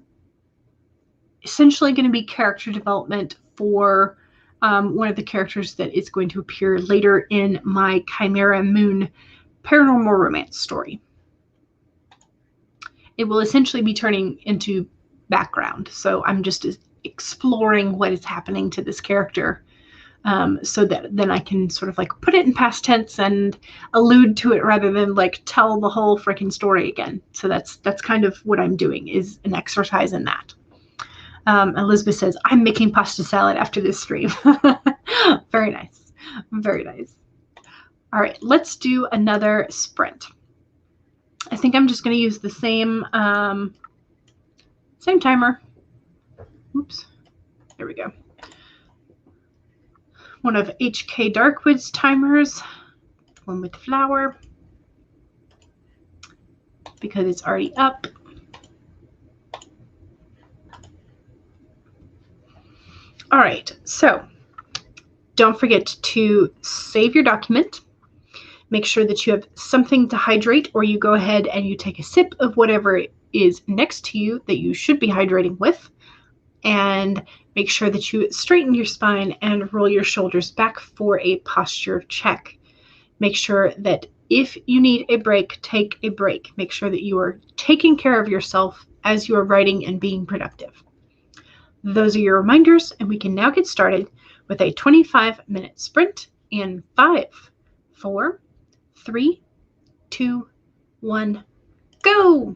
essentially going to be character development for one of the characters that is going to appear later in my Chimera Moon paranormal romance story. It will essentially be turning into background. So I'm just exploring what is happening to this character, so that then I can sort of like put it in past tense and allude to it rather than like tell the whole freaking story again. So that's kind of what I'm doing, is an exercise in that. Elizabeth says, I'm making pasta salad after this stream. Very nice. Very nice. All right, let's do another sprint. I think I'm just going to use the same timer. Oops. There we go. One of HK Darkwood's timers. One with flour, because it's already up. All right, so don't forget to save your document. Make sure that you have something to hydrate, or you go ahead and you take a sip of whatever is next to you that you should be hydrating with, and make sure that you straighten your spine and roll your shoulders back for a posture check. Make sure that if you need a break, take a break. Make sure that you are taking care of yourself as you are writing and being productive. Those are your reminders, and we can now get started with a 25-minute sprint in 5, 4, 3, 2, 1, go!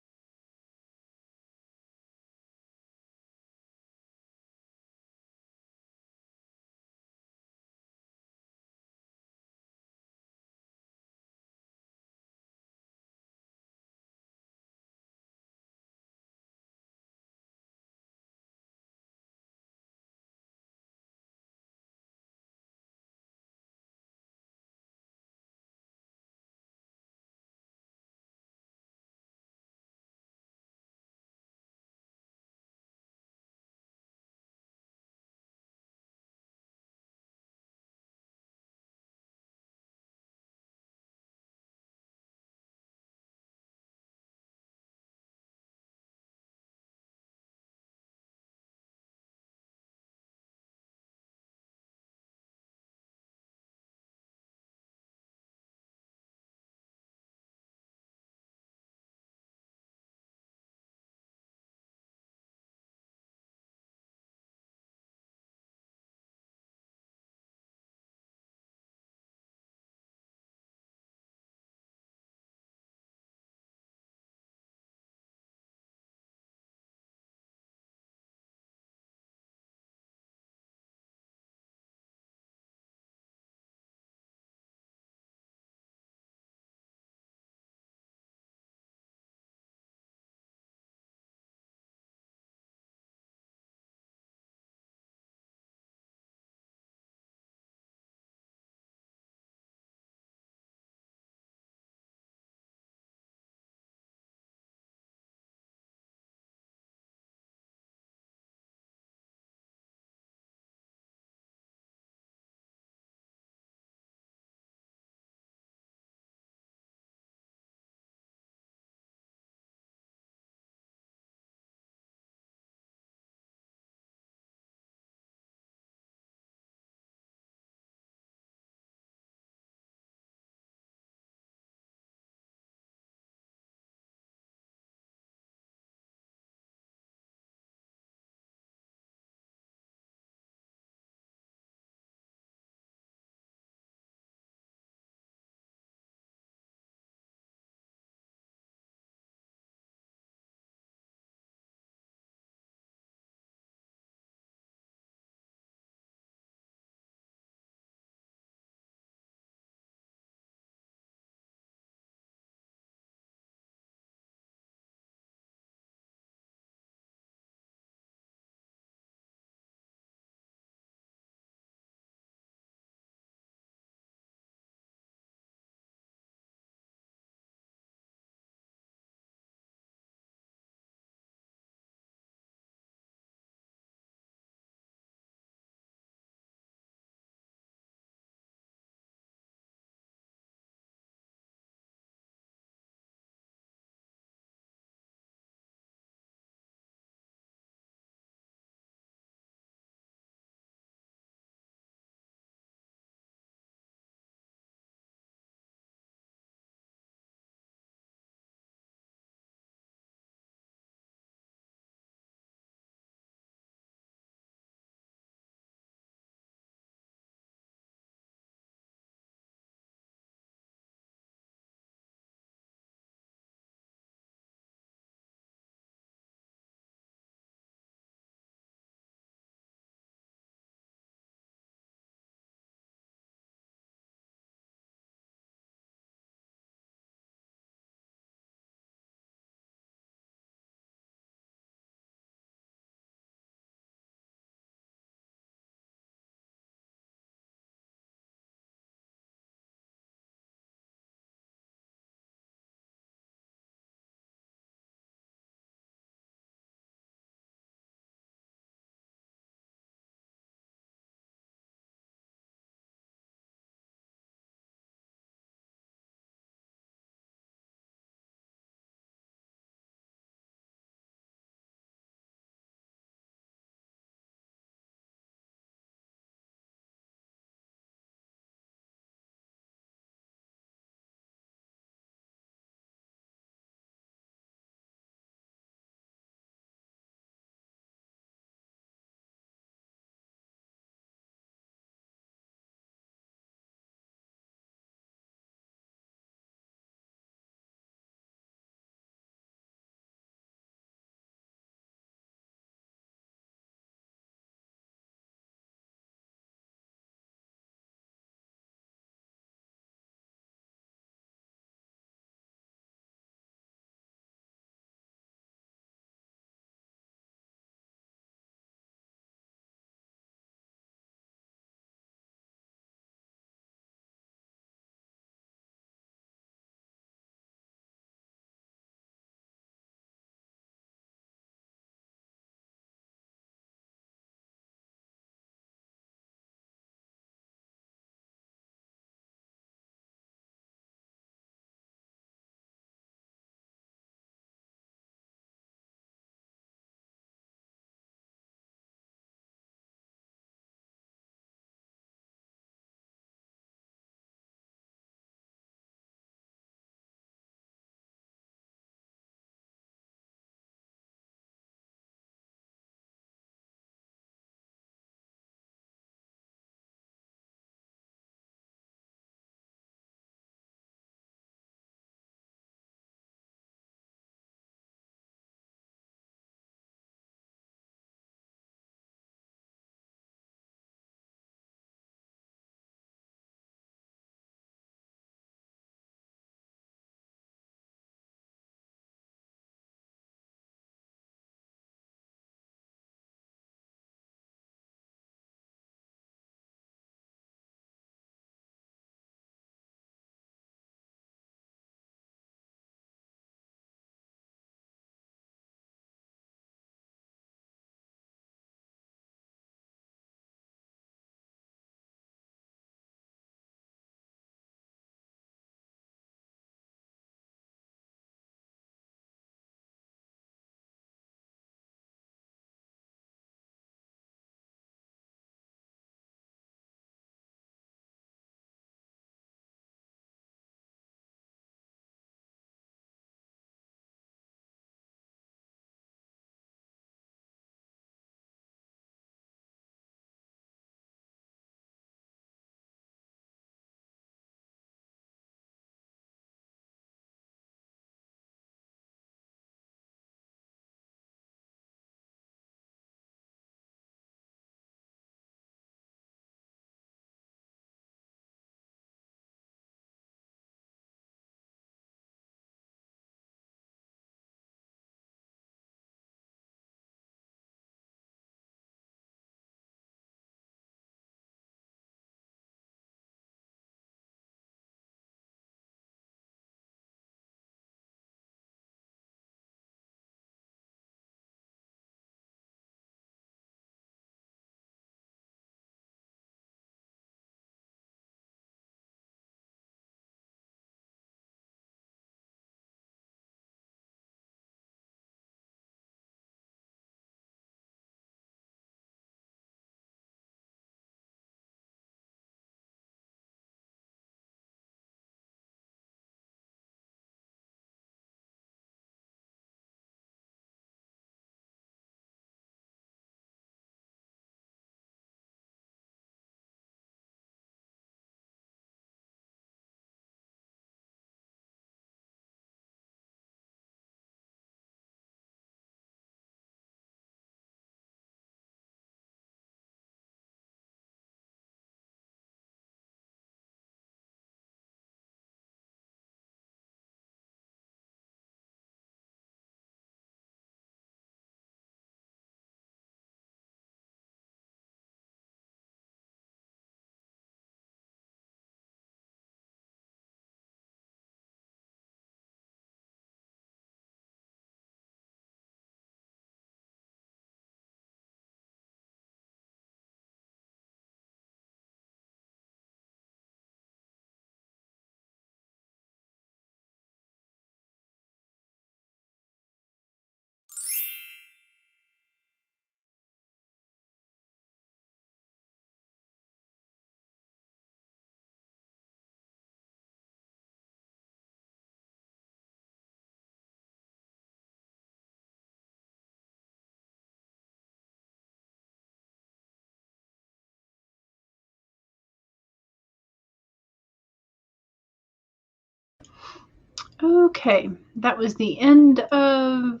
Okay, that was the end of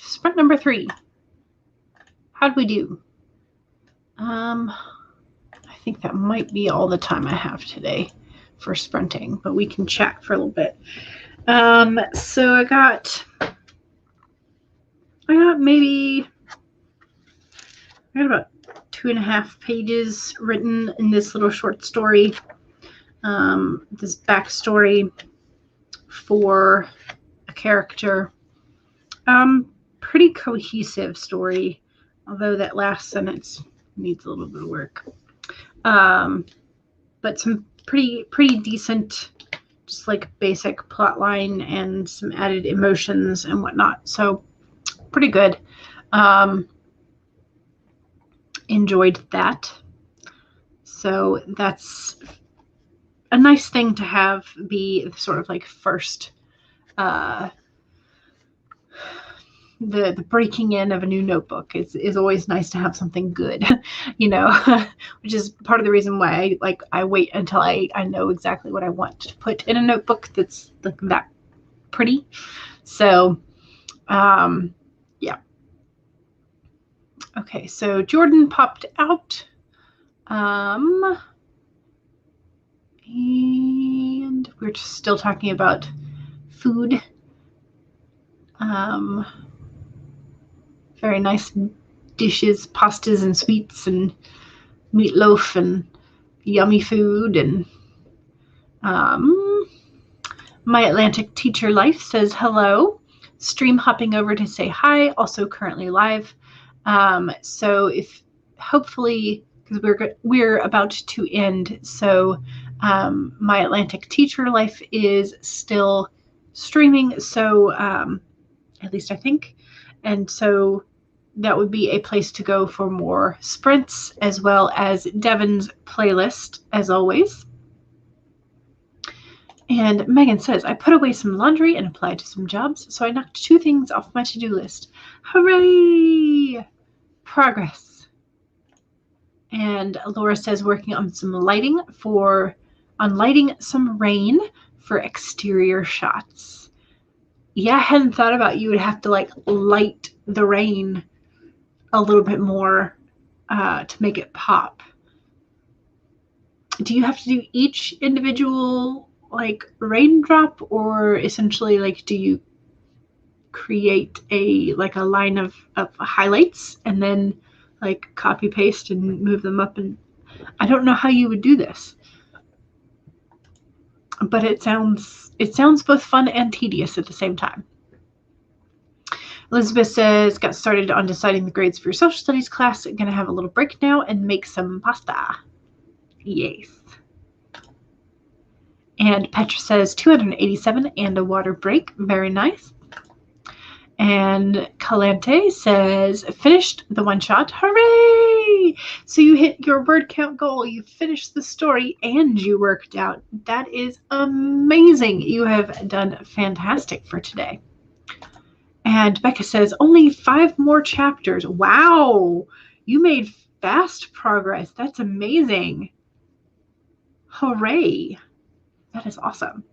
sprint number 3. How'd we do? I think that might be all the time I have today for sprinting, but we can chat for a little bit. So I got about 2.5 pages written in this little short story. This backstory for a character. Pretty cohesive story, although that last sentence needs a little bit of work. But some pretty decent, just like basic plot line and some added emotions and whatnot. So pretty good. Enjoyed that. So that's a nice thing to have be sort of like first, the breaking in of a new notebook is always nice to have something good, you know, which is part of the reason why I wait until I know exactly what I want to put in a notebook that's like that pretty. So, yeah. Okay, so Jordan popped out. And we're still talking about food. Very nice dishes, pastas and sweets and meatloaf and yummy food. And My Atlantic Teacher Life says hello. Stream hopping over to say hi. Also currently live. So if hopefully, because we're about to end, so My Atlantic Teacher Life is still streaming. So at least I think. And so that would be a place to go for more sprints, as well as Devin's playlist, as always. And Megan says, I put away some laundry and applied to some jobs, so I knocked 2 things off my to-do list. Hooray! Progress. And Laura says, working on some lighting lighting some rain for exterior shots. Yeah, I hadn't thought about you would have to like light the rain a little bit more to make it pop. Do you have to do each individual like raindrop, or essentially like do you create a line of highlights and then like copy paste and move them up? And I don't know how you would do this, but it sounds both fun and tedious at the same time. Elizabeth says, got started on deciding the grades for your social studies class. Gonna have a little break now and make some pasta. Yes. And Petra says 287 and a water break. Very nice. And Calante says, finished the one shot. Hooray! So you hit your word count goal. You finished the story and you worked out. That is amazing. You have done fantastic for today. And Becca says, only 5 more chapters. Wow! You made fast progress. That's amazing. Hooray! That is awesome.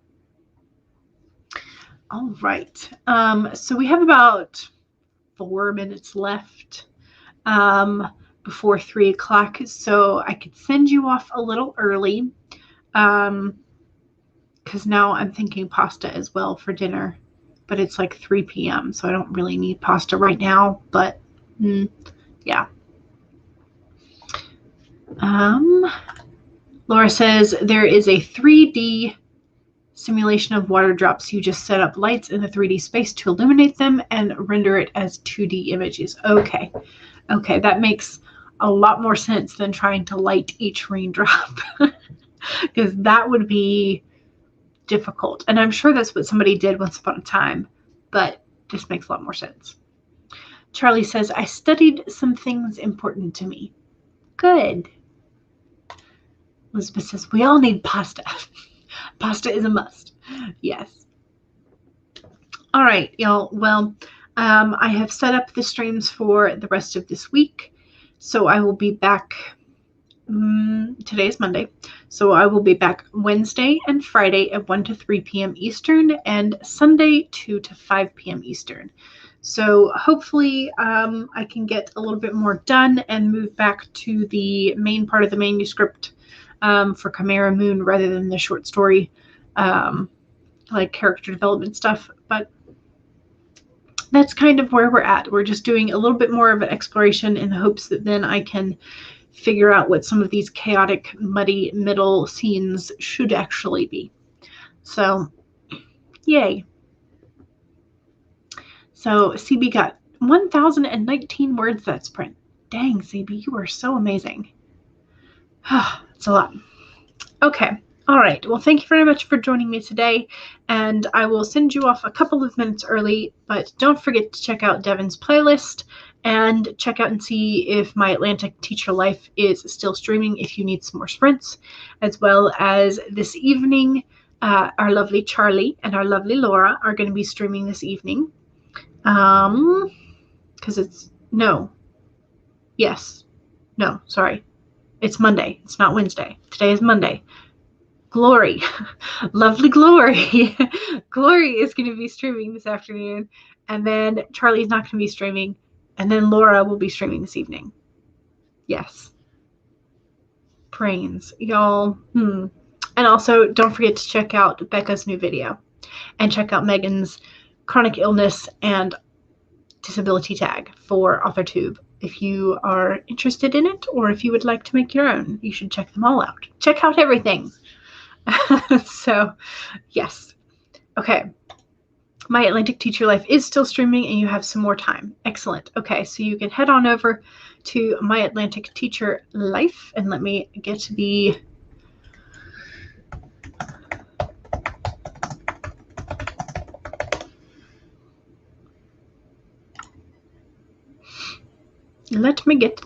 All right. So we have about 4 minutes left before 3 o'clock. So I could send you off a little early because now I'm thinking pasta as well for dinner. But it's like 3 p.m. So I don't really need pasta right now. But yeah. Laura says there is a 3D simulation of water drops. You just set up lights in the 3D space to illuminate them and render it as 2D images. Okay, that makes a lot more sense than trying to light each raindrop, because that would be difficult. And I'm sure that's what somebody did once upon a time, but this makes a lot more sense. Charlie says, I studied some things important to me. Good. Elizabeth says, we all need pasta. Pasta is a must. Yes. All right, y'all. Well, I have set up the streams for the rest of this week. So I will be back Today is Monday, so I will be back Wednesday and Friday at 1 to 3 p.m. Eastern and Sunday 2 to 5 p.m. Eastern. So hopefully I can get a little bit more done and move back to the main part of the manuscript for Chimera Moon rather than the short story, like character development stuff. But that's kind of where we're at. We're just doing a little bit more of an exploration in the hopes that then I can figure out what some of these chaotic, muddy middle scenes should actually be. So, yay. So, CB got 1,019 words that sprint. Dang, CB, you are so amazing. It's a lot. Okay. All right. Well, thank you very much for joining me today, and I will send you off a couple of minutes early, but don't forget to check out Devin's playlist and check out and see if My Atlantic Teacher Life is still streaming if you need some more sprints, as well as this evening, our lovely Charlie and our lovely Laura are going to be streaming this evening. Because it's, no. Yes. No, sorry. It's Monday. It's not Wednesday. Today is Monday. Glory, lovely Glory. Glory is going to be streaming this afternoon, and then Charlie's not going to be streaming, and then Laura will be streaming this evening. Yes. Brains, y'all. And also, don't forget to check out Becca's new video, and check out Megan's chronic illness and disability tag for authortube. If you are interested in it, or if you would like to make your own, you should check them all out. Check out everything. So, yes. Okay. My Atlantic Teacher Life is still streaming and you have some more time. Excellent. Okay, so you can head on over to My Atlantic Teacher Life, and let me get to the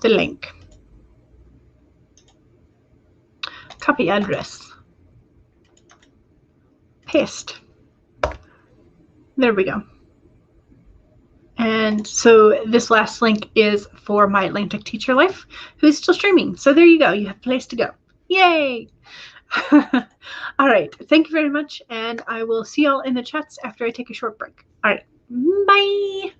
link. Copy address. Paste. There we go. And so this last link is for My Atlantic Teacher Life, who's still streaming. So there you go. You have a place to go. Yay! All right. Thank you very much. And I will see y'all in the chats after I take a short break. All right. Bye.